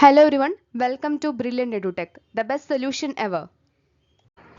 Hello everyone, welcome to Brilliant EduTech, the best solution ever.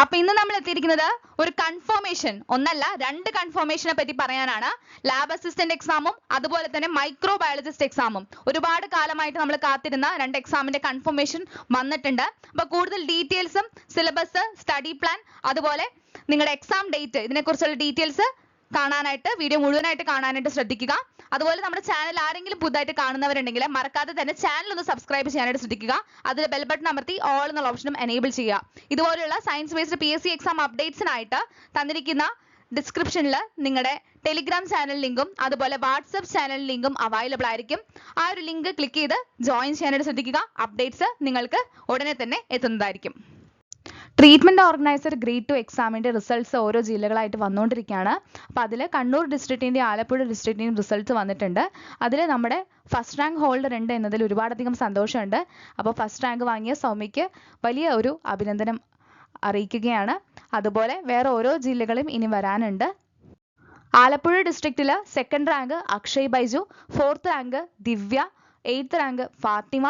അപ്പൊ ഇന്ന് നമ്മൾ എത്തിയിരിക്കുന്നത് ഒരു കൺഫർമേഷൻ ഒന്നല്ല രണ്ട് കൺഫർമേഷനെ പറ്റി പറയാനാണ്. ലാബ് അസിസ്റ്റന്റ് എക്സാമും അതുപോലെ തന്നെ മൈക്രോ ബയോളജിസ്റ്റ് എക്സാമും ഒരുപാട് കാലമായിട്ട് നമ്മൾ കാത്തിരുന്ന രണ്ട് എക്സാമിന്റെ കൺഫർമേഷൻ വന്നിട്ടുണ്ട്. അപ്പൊ കൂടുതൽ ഡീറ്റെയിൽസും സിലബസ്, സ്റ്റഡി പ്ലാൻ, അതുപോലെ നിങ്ങളുടെ എക്സാം ഡേറ്റ്, ഇതിനെക്കുറിച്ചുള്ള ഡീറ്റെയിൽസ് കാണാനായിട്ട് വീഡിയോ മുഴുവനായിട്ട് കാണാനായിട്ട് ശ്രദ്ധിക്കുക. അതുപോലെ നമ്മുടെ ചാനൽ ആരെങ്കിലും പുതുതായിട്ട് കാണുന്നവരുണ്ടെങ്കിൽ മറക്കാതെ തന്നെ ചാനൽ ഒന്ന് സബ്സ്ക്രൈബ് ചെയ്യാനായിട്ട് ശ്രദ്ധിക്കുക. അതിൽ ബെൽ ബട്ടൺ അമർത്തി ഓൾ എന്നുള്ള ഓപ്ഷനും എനേബിൾ ചെയ്യുക. ഇതുപോലെയുള്ള സയൻസ് ബേസ്ഡ് PSC എക്സാം അപ്ഡേറ്റ്സിനായിട്ട് തന്നിരിക്കുന്ന ഡിസ്ക്രിപ്ഷനിൽ നിങ്ങളുടെ ടെലിഗ്രാം ചാനൽ ലിങ്കും അതുപോലെ വാട്സപ്പ് ചാനൽ ലിങ്കും അവൈലബിൾ ആയിരിക്കും. ആ ഒരു ലിങ്ക് ക്ലിക്ക് ചെയ്ത് ജോയിൻ ചെയ്യാനായിട്ട് ശ്രദ്ധിക്കുക. അപ്ഡേറ്റ്സ് നിങ്ങൾക്ക് ഉടനെ തന്നെ എത്തുന്നതായിരിക്കും. ട്രീറ്റ്മെന്റ് ഓർഗനൈസർ ഗ്രേഡ് 2 എക്സാമിന്റെ റിസൾട്ട്സ് ഓരോ ജില്ലകളായിട്ട് വന്നുകൊണ്ടിരിക്കുകയാണ്. അപ്പോൾ അതിൽ കണ്ണൂർ ഡിസ്ട്രിക്റ്റിന്റെയും ആലപ്പുഴ ഡിസ്ട്രിക്റ്റിന്റെയും റിസൾട്ട്സ് വന്നിട്ടുണ്ട്. അതിൽ നമ്മുടെ ഫസ്റ്റ് റാങ്ക് ഹോൾഡർ ഉണ്ട് എന്നതിൽ ഒരുപാടധികം സന്തോഷമുണ്ട്. അപ്പോൾ ഫസ്റ്റ് റാങ്ക് വാങ്ങിയ സൗമ്യയ്ക്ക് വലിയ ഒരു അഭിനന്ദനം അറിയിക്കുകയാണ്. അതുപോലെ വേറെ ഓരോ ജില്ലകളും ഇനി വരാനുണ്ട്. ആലപ്പുഴ ഡിസ്ട്രിക്റ്റിൽ second rank Akshay Baiju, fourth rank Divya, eighth rank Fathima,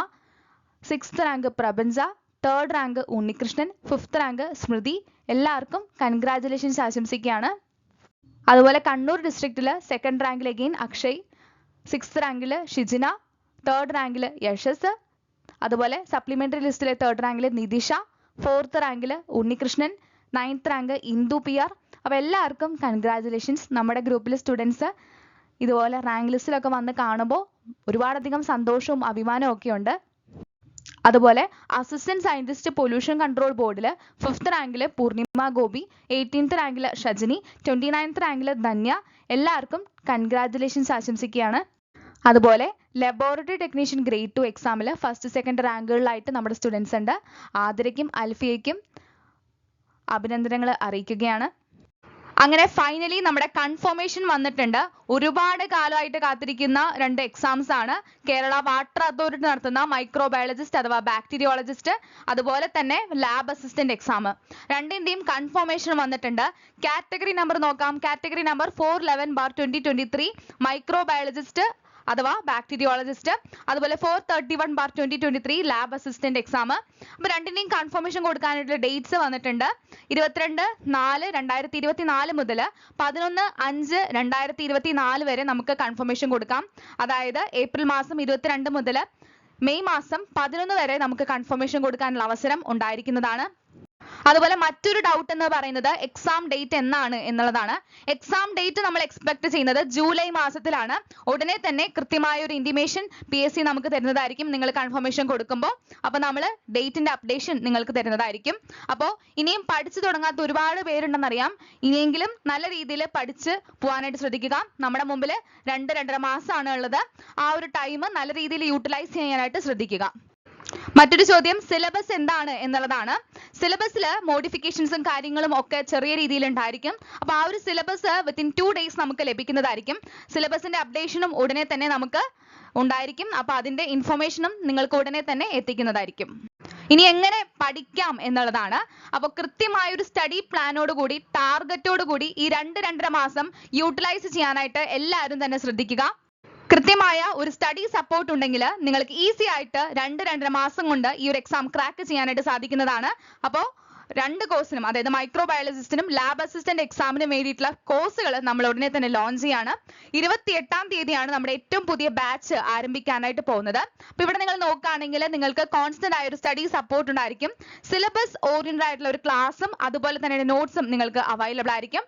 sixth rank Prapancha, third rank Unnikrishnan, fifth rank Smriti. എല്ലാവർക്കും കൺഗ്രാജുലേഷൻസ് ആശംസിക്കുകയാണ്. അതുപോലെ കണ്ണൂർ ഡിസ്ട്രിക്റ്റിൽ സെക്കൻഡ് റാങ്കിൽ അഗെയിൻ അക്ഷയ്, സിക്സ്ത് റാങ്കിൽ ഷിജിന, തേർഡ് റാങ്കിൽ യശസ്, അതുപോലെ സപ്ലിമെന്ററി ലിസ്റ്റിലെ തേർഡ് റാങ്കിൽ നിതിഷ, ഫോർത്ത് റാങ്കിൽ Unnikrishnan, ninth rank Indu PR. അപ്പോൾ എല്ലാവർക്കും കൺഗ്രാജുലേഷൻസ്. നമ്മുടെ ഗ്രൂപ്പിലെ സ്റ്റുഡൻസ് ഇതുപോലെ റാങ്ക് ലിസ്റ്റിലൊക്കെ വന്ന് കാണുമ്പോൾ ഒരുപാടധികം സന്തോഷവും അഭിമാനവും ഒക്കെ ഉണ്ട്. അതുപോലെ അസിസ്റ്റന്റ് സയന്റിസ്റ്റ് പൊല്യൂഷൻ കൺട്രോൾ ബോർഡിൽ ഫിഫ്ത്ത് റാങ്കിൽ പൂർണിമ ഗോപി, 18th റാങ്കിൽ ഷജിനി, 29th റാങ്കിൽ ധന്യ. എല്ലാവർക്കും കൺഗ്രാജുലേഷൻസ് ആശംസിക്കുകയാണ്. അതുപോലെ ലബോറട്ടറി ടെക്നീഷ്യൻ ഗ്രേഡ് 2 എക്സാമിൽ ഫസ്റ്റ് സെക്കൻഡ് റാങ്കുകളിലായിട്ട് നമ്മുടെ സ്റ്റുഡൻസ് ഉണ്ട്. ആതിരയ്ക്കും അൽഫിയയ്ക്കും അഭിനന്ദനങ്ങൾ അറിയിക്കുകയാണ്. അങ്ങനെ ഫൈനലി നമ്മുടെ കൺഫർമേഷൻ വന്നിട്ടുണ്ട്. ഒരുപാട് കാലമായിട്ട് കാത്തിരിക്കുന്ന രണ്ട് എക്സാംസ് ആണ്. കേരള വാട്ടർ അതോറിറ്റി നടത്തുന്ന മൈക്രോ ബയോളജിസ്റ്റ് അഥവാ ബാക്ടീരിയോളജിസ്റ്റ്, അതുപോലെ തന്നെ ലാബ് അസിസ്റ്റന്റ് എക്സാം. രണ്ടിന്റെയും കൺഫർമേഷൻ വന്നിട്ടുണ്ട്. കാറ്റഗറി നമ്പർ നോക്കാം. കാറ്റഗറി നമ്പർ 411/2023 മൈക്രോ ബയോളജിസ്റ്റ് അഥവാ ബാക്ടീരിയോളജിസ്റ്റ്, അതുപോലെ 431/2023 ലാബ് അസിസ്റ്റന്റ് എക്സാം. അപ്പൊ രണ്ടിന്റെയും കൺഫർമേഷൻ കൊടുക്കാനായിട്ടുള്ള ഡേറ്റ്സ് വന്നിട്ടുണ്ട്. 22/4/2024 മുതൽ 11/5/2024 വരെ നമുക്ക് കൺഫർമേഷൻ കൊടുക്കാം. അതായത് ഏപ്രിൽ മാസം 22 മുതൽ മെയ് മാസം 11 വരെ നമുക്ക് കൺഫർമേഷൻ കൊടുക്കാനുള്ള അവസരം ഉണ്ടായിരിക്കുന്നതാണ്. അതുപോലെ മറ്റൊരു ഡൗട്ട് എന്ന് പറയുന്നത് എക്സാം ഡേറ്റ് എന്നാണ് എന്നുള്ളതാണ്. എക്സാം ഡേറ്റ് നമ്മൾ എക്സ്പെക്ട് ചെയ്യുന്നത് ജൂലൈ മാസത്തിലാണ്. ഉടനെ തന്നെ കൃത്യമായ ഒരു ഇന്റിമേഷൻ PSC നമുക്ക് തരുന്നതായിരിക്കും നിങ്ങൾ കൺഫർമേഷൻ കൊടുക്കുമ്പോൾ. അപ്പോൾ നമ്മൾ ഡേറ്റിന്റെ അപ്ഡേഷൻ നിങ്ങൾക്ക് തരുന്നതായിരിക്കും. അപ്പോൾ ഇനിയും പഠിച്ചു തുടങ്ങാത്ത ഒരുപാട് പേരുണ്ടെന്നറിയാം. ഇനിയെങ്കിലും നല്ല രീതിയിൽ പഠിച്ച് പോകാനായിട്ട് ശ്രദ്ധിക്കുക. നമ്മുടെ മുമ്പിൽ 2-2.5 മാസമാണ് ഉള്ളത്. ആ ഒരു ടൈം നല്ല രീതിയിൽ യൂട്ടിലൈസ് ചെയ്യാനായിട്ട് ശ്രദ്ധിക്കുക. മറ്റൊരു ചോദ്യം സിലബസ് എന്താണ് എന്നുള്ളതാണ്. സിലബസിൽ മോഡിഫിക്കേഷൻസും കാര്യങ്ങളും ഒക്കെ ചെറിയ രീതിയിൽ ഉണ്ടായിരിക്കും. അപ്പോൾ ആ ഒരു സിലബസ് വിത്തിൻ 2 days നമുക്ക് ലഭിക്കുന്നതായിരിക്കും. സിലബസിന്റെ അപ്ഡേഷനും ഉടനെ തന്നെ നമുക്ക് ഉണ്ടായിരിക്കും. അപ്പോൾ അതിന്റെ ഇൻഫർമേഷനും നിങ്ങൾക്ക് ഉടനെ തന്നെ എത്തിക്കുന്നതായിരിക്കും. ഇനി എങ്ങനെ പഠിക്കാം എന്നുള്ളതാണ്. അപ്പോൾ കൃത്യമായ ഒരു സ്റ്റഡി പ്ലാനോട് കൂടി ടാർഗറ്റോട് കൂടി ഈ 2-2.5 മാസം യൂട്ടിലൈസ് ചെയ്യാനായിട്ട് എല്ലാവരും തന്നെ ശ്രദ്ധിക്കുക. കൃത്യമായ ഒരു സ്റ്റഡി സപ്പോർട്ട് ഉണ്ടെങ്കിൽ നിങ്ങൾക്ക് ഈസി ആയിട്ട് 2-2.5 മാസം കൊണ്ട് ഈ ഒരു എക്സാം ക്രാക്ക് ചെയ്യാനായിട്ട് സാധിക്കുന്നതാണ്. അപ്പോൾ രണ്ട് കോഴ്സിനും, അതായത് മൈക്രോ ബയോളജിസ്റ്റിനും ലാബ് അസിസ്റ്റന്റ് എക്സാമിനും വേണ്ടിയിട്ടുള്ള കോഴ്സുകൾ നമ്മൾ ഉടനെ തന്നെ ലോഞ്ച് ചെയ്യാണ്. 28-ാം തീയതിയാണ് നമ്മുടെ ഏറ്റവും പുതിയ ബാച്ച് ആരംഭിക്കാനായിട്ട് പോകുന്നത്. അപ്പോൾ ഇവിടെ നിങ്ങൾ നോക്കുകയാണെങ്കിൽ നിങ്ങൾക്ക് കോൺസ്റ്റന്റ് ആയ ഒരു സ്റ്റഡി സപ്പോർട്ട് ഉണ്ടായിരിക്കും. സിലബസ് ഓറിയന്റഡ് ആയിട്ടുള്ള ഒരു ക്ലാസ്സും അതുപോലെ തന്നെ നോട്ട്സും നിങ്ങൾക്ക് അവൈലബിൾ ആയിരിക്കും.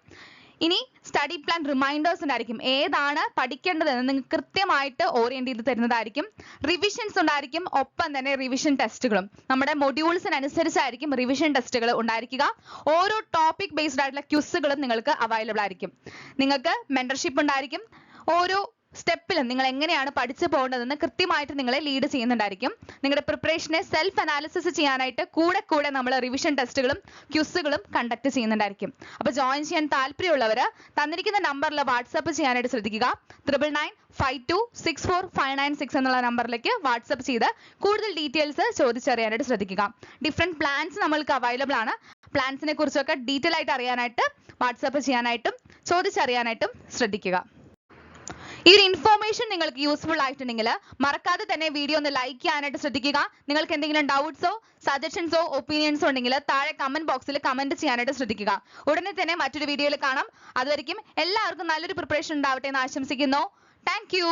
ഇനി സ്റ്റഡി പ്ലാൻ റിമൈൻഡേഴ്സ് ഉണ്ടായിരിക്കും. ഏതാണ് പഠിക്കേണ്ടതെന്ന് നിങ്ങൾക്ക് കൃത്യമായിട്ട് ഓറിയന്റ് ചെയ്ത് തരുന്നതായിരിക്കും. റിവിഷൻസ് ഉണ്ടായിരിക്കും. ഒപ്പം തന്നെ റിവിഷൻ ടെസ്റ്റുകളും. നമ്മുടെ മൊഡ്യൂൾസിനനുസരിച്ചായിരിക്കും റിവിഷൻ ടെസ്റ്റുകൾ ഉണ്ടായിരിക്കുക. ഓരോ ടോപ്പിക് ബേസ്ഡ് ആയിട്ടുള്ള ക്വിസുകളും നിങ്ങൾക്ക് അവൈലബിൾ ആയിരിക്കും. നിങ്ങൾക്ക് മെന്റർഷിപ്പ് ഉണ്ടായിരിക്കും. ഓരോ സ്റ്റെപ്പിലും നിങ്ങൾ എങ്ങനെയാണ് പഠിച്ചു പോകേണ്ടതെന്ന് കൃത്യമായിട്ട് നിങ്ങളെ ലീഡ് ചെയ്യുന്നുണ്ടായിരിക്കും. നിങ്ങളുടെ പ്രിപ്പറേഷനെ സെൽഫ് അനാലിസിസ് ചെയ്യാനായിട്ട് കൂടെ നമ്മൾ റിവിഷൻ ടെസ്റ്റുകളും ക്വിസുകളും കണ്ടക്ട് ചെയ്യുന്നുണ്ടായിരിക്കും. അപ്പോൾ ജോയിൻ ചെയ്യാൻ താല്പര്യമുള്ളവർ തന്നിരിക്കുന്ന നമ്പറിൽ വാട്സാപ്പ് ചെയ്യാനായിട്ട് ശ്രദ്ധിക്കുക. 9995264596 എന്നുള്ള നമ്പറിലേക്ക് വാട്സാപ്പ് ചെയ്ത് കൂടുതൽ ഡീറ്റെയിൽസ് ചോദിച്ചറിയാനായിട്ട് ശ്രദ്ധിക്കുക. ഡിഫറെന്റ് പ്ലാൻസ് നമ്മൾക്ക് അവൈലബിൾ ആണ്. പ്ലാൻസിനെ കുറിച്ചൊക്കെ ഡീറ്റെയിൽ ആയിട്ട് അറിയാനായിട്ട് വാട്സാപ്പ് ചെയ്യാനായിട്ടും ചോദിച്ചറിയാനായിട്ടും ശ്രദ്ധിക്കുക. ഈ ഒരു ഇൻഫോർമേഷൻ നിങ്ങൾക്ക് യൂസ്ഫുൾ ആയിട്ടുണ്ടെങ്കിൽ മറക്കാതെ തന്നെ വീഡിയോ ഒന്ന് ലൈക്ക് ചെയ്യാനായിട്ട് ശ്രദ്ധിക്കുക. നിങ്ങൾക്ക് എന്തെങ്കിലും ഡൗട്ട്സോ സജഷൻസോ ഒപ്പീനിയൻസോ ഉണ്ടെങ്കിൽ താഴെ കമന്റ് ബോക്സിൽ കമന്റ് ചെയ്യാനായിട്ട് ശ്രദ്ധിക്കുക. ഉടനെ തന്നെ മറ്റൊരു വീഡിയോയിൽ കാണാം. അതുവരെയ്ക്കും എല്ലാവർക്കും നല്ലൊരു പ്രിപ്പറേഷൻ ഉണ്ടാവട്ടെ എന്ന് ആശംസിക്കുന്നു. Thank you.